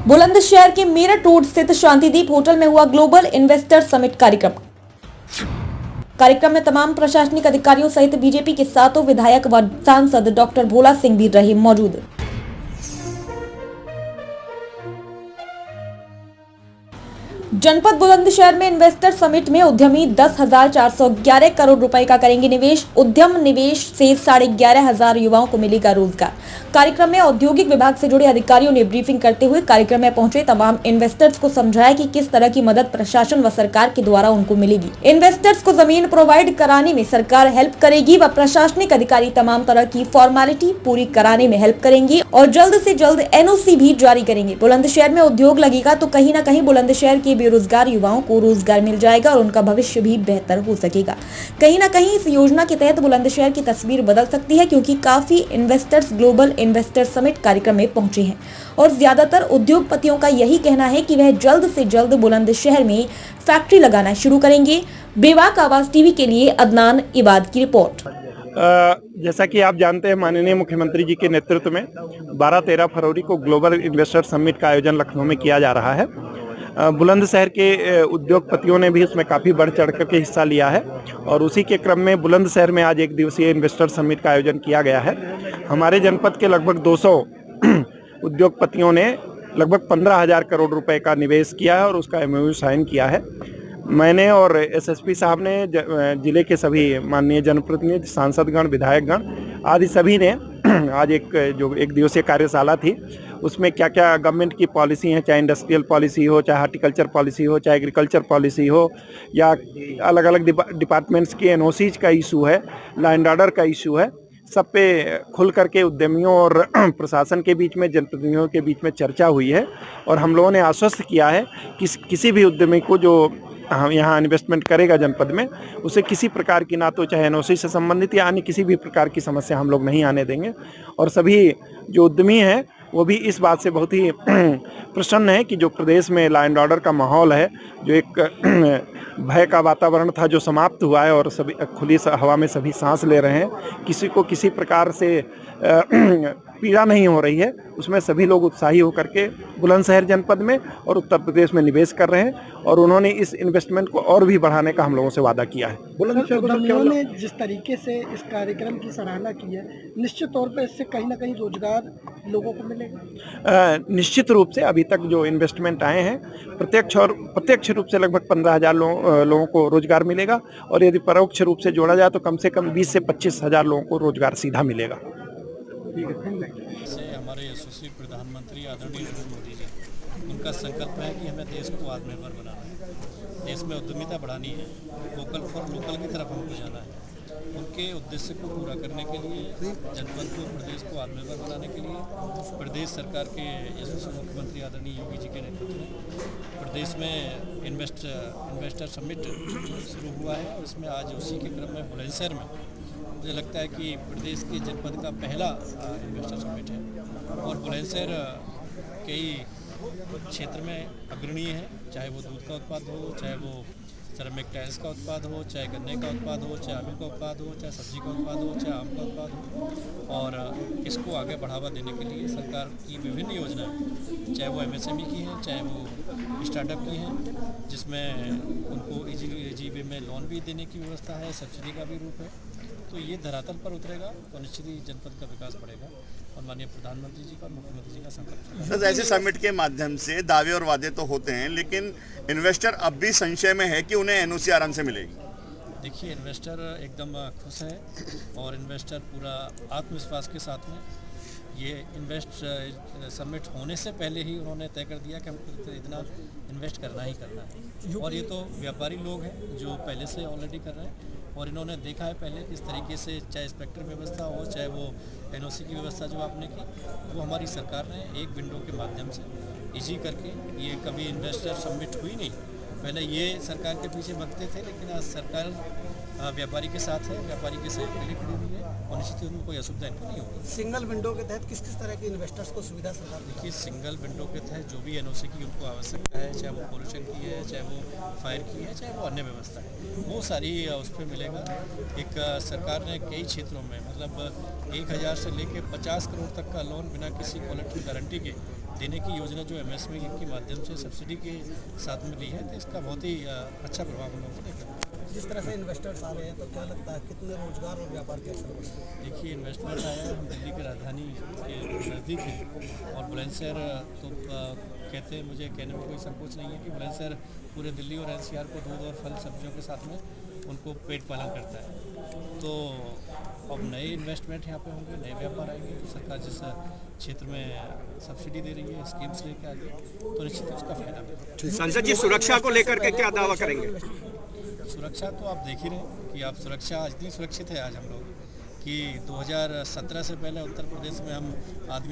बुलंदशहर के मेरठ रोड स्थित शांतिदीप होटल में हुआ ग्लोबल इन्वेस्टर समिट कार्यक्रम में तमाम प्रशासनिक अधिकारियों सहित बीजेपी के 7 विधायक व सांसद डॉक्टर भोला सिंह भी रहे मौजूद। जनपद बुलंदशहर में इन्वेस्टर समिट में उद्यमी 10,411 करोड़ रुपए का करेंगे निवेश। उद्यम निवेश से 11,500 युवाओं को मिलेगा रोजगार। कार्यक्रम में औद्योगिक विभाग से जुड़े अधिकारियों ने ब्रीफिंग करते हुए कार्यक्रम में पहुंचे तमाम इन्वेस्टर्स को समझाया कि किस तरह की मदद प्रशासन व सरकार के द्वारा उनको मिलेगी। इन्वेस्टर्स को जमीन प्रोवाइड कराने में सरकार हेल्प करेगी व प्रशासनिक अधिकारी तमाम तरह की फॉर्मेलिटी पूरी कराने में हेल्प करेंगी और जल्द से जल्द एनओसी भी जारी करेंगे। बुलंदशहर में उद्योग लगेगा तो कहीं न कहीं बुलंदशहर के बेरोजगार युवाओं को रोजगार मिल जाएगा और उनका भविष्य भी बेहतर हो सकेगा। कहीं ना कहीं इस योजना के तहत बुलंदशहर की तस्वीर बदल सकती है, क्योंकि काफी इन्वेस्टर्स ग्लोबल इन्वेस्टर समिट कार्यक्रम में पहुंचे हैं और ज्यादातर उद्योगपतियों का यही कहना है कि वह जल्द से जल्द बुलंदशहर में फैक्ट्री लगाना शुरू करेंगे। बेबाक आवाज टीवी के लिए अदनान इबाद की रिपोर्ट। जैसा कि आप जानते हैं, माननीय मुख्यमंत्री जी के नेतृत्व में 12-13 फरवरी को ग्लोबल इन्वेस्टर समिट का आयोजन लखनऊ में किया जा रहा है। बुलंदशहर के उद्योगपतियों ने भी उसमें काफ़ी बढ़ चढ़ कर के हिस्सा लिया है और उसी के क्रम में बुलंदशहर में आज एक दिवसीय इन्वेस्टर समिट का आयोजन किया गया है। हमारे जनपद के लगभग 200 उद्योगपतियों ने लगभग 15,000 करोड़ रुपए का निवेश किया है और उसका एमओयू साइन किया है। मैंने और एसएसपी साहब ने, जिले के सभी माननीय जनप्रतिनिधि, सांसदगण, विधायकगण आदि सभी ने आज एक दिवसीय कार्यशाला थी, उसमें क्या क्या गवर्नमेंट की पॉलिसी है, चाहे इंडस्ट्रियल पॉलिसी हो, चाहे हार्टिकल्चर पॉलिसी हो, चाहे एग्रीकल्चर पॉलिसी हो, या अलग अलग डिपार्टमेंट्स की एनओसीज का इशू है, लॉ एंड ऑर्डर का इशू है, सब पे खुल करके उद्यमियों और प्रशासन के बीच में, जनप्रतिनिधियों के बीच में चर्चा हुई है। और हम लोगों ने आश्वस्त किया है कि किसी भी उद्यमी को जो यहाँ इन्वेस्टमेंट करेगा जनपद में, उसे किसी प्रकार की, ना तो चाहे एनओसी से संबंधित या अन्य किसी भी प्रकार की समस्या हम लोग नहीं आने देंगे। और सभी जो उद्यमी हैं वो भी इस बात से बहुत ही प्रसन्न है कि जो प्रदेश में लॉ एंड ऑर्डर का माहौल है, जो एक भय का वातावरण था, जो समाप्त हुआ है और सभी खुली हवा में सभी सांस ले रहे हैं, किसी को किसी प्रकार से पीड़ा नहीं हो रही है, उसमें सभी लोग उत्साही होकर के बुलंदशहर जनपद में और उत्तर प्रदेश में निवेश कर रहे हैं और उन्होंने इस इन्वेस्टमेंट को और भी बढ़ाने का हम लोगों से वादा किया है। बुलंदशहर ने जिस तरीके से इस कार्यक्रम की सराहना की है, निश्चित तौर पर इससे कहीं ना कहीं रोजगार लोगों को मिलेगा। निश्चित रूप से अभी तक जो इन्वेस्टमेंट आए हैं, प्रत्यक्ष रूप से लगभग 15,000 लोगों को रोजगार मिलेगा और यदि परोक्ष रूप से जोड़ा जाए तो कम से कम 20 से 25,000 लोगों को रोजगार सीधा मिलेगा। से हमारे यशस्वी प्रधानमंत्री आदरणीय नरेंद्र मोदी जी, उनका संकल्प है कि हमें देश को आत्मनिर्भर बनाना है, देश में उद्यमिता बढ़ानी है, वोकल फॉर लोकल की तरफ हमको जाना है। उनके उद्देश्य को पूरा करने के लिए, जनपद को, प्रदेश को आत्मनिर्भर बनाने के लिए प्रदेश सरकार के यशस्वी मुख्यमंत्री आदरणीय योगी जी के नेतृत्व में प्रदेश में इन्वेस्टर समिट शुरू हुआ है। इसमें आज उसी के क्रम में बुलंदशहर में मुझे लगता है कि प्रदेश के जनपद का पहला इन्वेस्टर समिट है और बुलंदशहर कई क्षेत्र में अग्रणीय है, चाहे वो दूध का उत्पाद हो, चाहे वो सिरेमिक टाइल्स का उत्पाद हो, चाहे गन्ने का उत्पाद हो, चाहे आलू का उत्पाद हो, चाहे सब्जी का उत्पाद हो, चाहे आम का उत्पाद हो। और इसको आगे बढ़ावा देने के लिए सरकार की विभिन्न योजनाएं, चाहे वो एमएसएमई की हैं, चाहे वो स्टार्टअप की हैं, जिसमें उनको इजी वे में लोन भी देने की व्यवस्था है, सब्सिडी का भी रूप है। तो ये धरातल पर उतरेगा तो निश्चित ही जनपद का विकास बढ़ेगा और माननीय प्रधानमंत्री जी का और मुख्यमंत्री जी का संकल्प। सर, ऐसे समिट के माध्यम से दावे और वादे तो होते हैं, लेकिन इन्वेस्टर अब भी संशय में है कि उन्हें एनओसी आराम से मिलेगी। देखिए, इन्वेस्टर एकदम खुश है और इन्वेस्टर पूरा आत्मविश्वास के साथ में, ये इन्वेस्ट समिट होने से पहले ही उन्होंने तय कर दिया कि हमको इतना इन्वेस्ट करना ही करना है। और ये तो व्यापारी लोग हैं जो पहले से ऑलरेडी कर रहे हैं और इन्होंने देखा है पहले किस तरीके से, चाहे स्पेक्ट्रम व्यवस्था हो, चाहे वो एनओसी की व्यवस्था जो आपने की, वो हमारी सरकार ने एक विंडो के माध्यम से इजी करके, ये कभी इन्वेस्टर समिट हुई नहीं, पहले ये सरकार के पीछे भगते थे, लेकिन आज सरकार व्यापारी के साथ है, व्यापारी के साथ पहले खड़ी हुई है और निश्चित उनको कोई असुविधा इनको नहीं होगी। सिंगल विंडो के तहत किस किस तरह के इन्वेस्टर्स को सुविधा सरकार? देखिए, सिंगल विंडो के तहत जो भी एनओसी की उनको आवश्यकता है, चाहे वो पोल्यूशन की है, चाहे वो फायर की है, चाहे वो अन्य व्यवस्था है, वो सारी उस पर मिलेगा। एक सरकार ने कई क्षेत्रों में मतलब 1,000 से लेकर 50 करोड़ तक का लोन बिना किसी क्वालिटी गारंटी के देने की योजना जो एमएसएमई के माध्यम से सब्सिडी के साथ में ली है, तो इसका बहुत ही अच्छा प्रभाव हम लोगों को देखा। जिस तरह से इन्वेस्टर्स आ रहे हैं तो क्या लगता है कितने रोजगार और व्यापार के अवसर बढ़ेंगे? देखिए, इन्वेस्टमेंट आया है, हम दिल्ली की राजधानी के नज़दीक है और बुलंदशहर तो कहते हैं, मुझे कहने में कोई संकोच नहीं है कि बुलंदशहर पूरे दिल्ली और एनसीआर को दूध और फल सब्जियों के साथ में उनको पेट पालन करता है। तो अब नए इन्वेस्टमेंट यहाँ पे होंगे, नए व्यापार आएंगे, तो सरकार जिस क्षेत्र में सब्सिडी दे रही है, स्कीम्स लेके आ रही है, तो निश्चित ही उसका फायदा मिलेगा। संसद जी, सुरक्षा को लेकर के क्या दावा करेंगे? सुरक्षा तो आप देख ही रहे हैं कि आप सुरक्षा इतनी सुरक्षित है आज हम लोग कि 2017 से पहले उत्तर प्रदेश में हम आदमी